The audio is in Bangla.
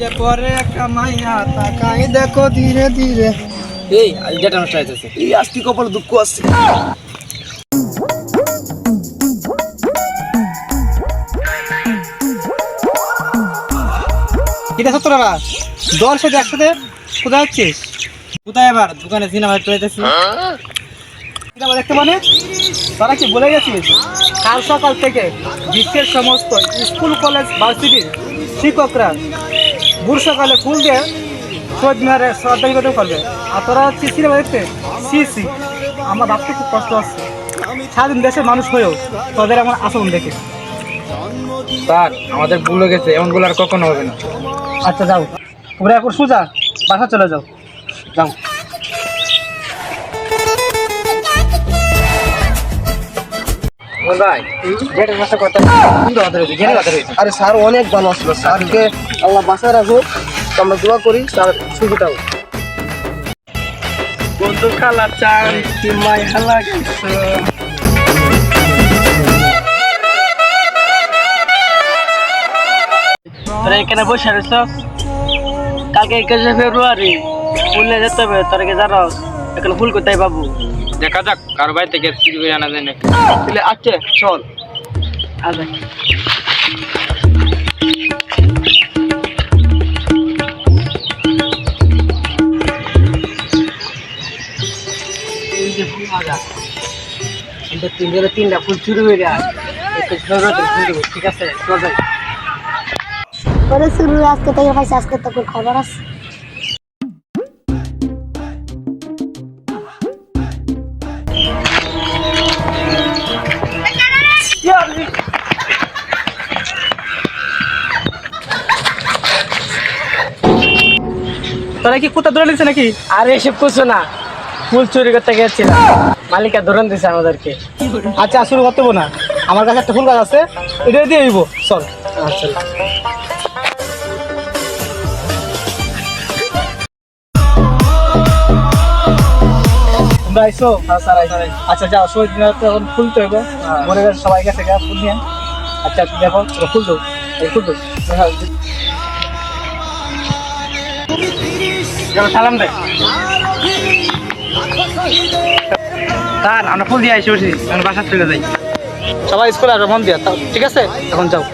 যে পরে কামাইয়া তাকাই দেখো ধীরে ধীরে। এই যেটা নষ্ট হয়েছে এই আজকে কপালে দুঃখ আছে। কিটা সত্তরা দল সাথে একসাথে কোথায় যাচ্ছিস? কোথায় আবার দোকানে সিনেমা চলেতেছি। দেখতে মানে তারা কি বলে গেছিস কাল সকাল থেকে বিশ্বের সমস্ত স্কুল কলেজ ভার্সিটির শিক্ষকরা ভোর সকালে ফুল দিয়ে শহীদ মিনারে শ্রদ্ধা নিবেদন করবে, আর তোরা হচ্ছে সিনেমা দেখতে। সি সি, আমার ভাবতে খুব কষ্ট হচ্ছে। স্বাধীন দেশের মানুষ হয়েও তোদের এমন আচরণ দেখে। স্যার আমাদের ভুল হয়ে গেছে, এমন ভুল আর কখনো হবে না। আচ্ছা যাও, তোমরা এখন সোজা বাসা চলে যাও। যাও। ভাই যেটা নষ্ট করতে আরে স্যার অনেক ভালো আসলো, স্যারকে আল্লাহ বাসায় রাখুক। আমরা দোয়া করি স্যার সুবিধা হোক। বন্ধু খালা চান কি মাই হালা গেছে। তোরা এখানে বসে রয়েছ, কালকে 21 ফেব্রুয়ারি ফুলে যেতে হবে। তোরা কি জানো এখানে ফুল কোথায় পাবো? দেখা যাক কারো বাড়ি থেকে চুরি করে আনা যায় নাকি। তাহলে আচ্ছা চল। আচ্ছা তিনটা ফুল চুরি হয়ে যায়। ঠিক আছে পরে শুরু আজকে থেকে পাইছে, আজকে তো খবর আছে। তোরা কি কোথা ধরে নিচ্ছে নাকি? আরে এসব কিছু না, ফুল চুরি করতে গেছিলাম, মালিকা ধরন দিছে আমাদেরকে। আচ্ছা শুরু করতে না, আমার কাছে একটা ফুল গাছ আছে, এটা দিয়ে দিব। চল। আচ্ছা তোমরা আইসো? আচ্ছা যাও, শহীদ মিনার তো এখন খুলতে হবে। মনে করেন সবাই গেছে ফুল নিয়ে। আচ্ছা দেখো ফুল দো, ফুল দো। সালাম দে স্যার, আমরা ফুল দিয়ে আইসি, বাসা চলে যাই। সবাই স্কুলে আসবে, মন দিয়া। ঠিক আছে এখন যাও।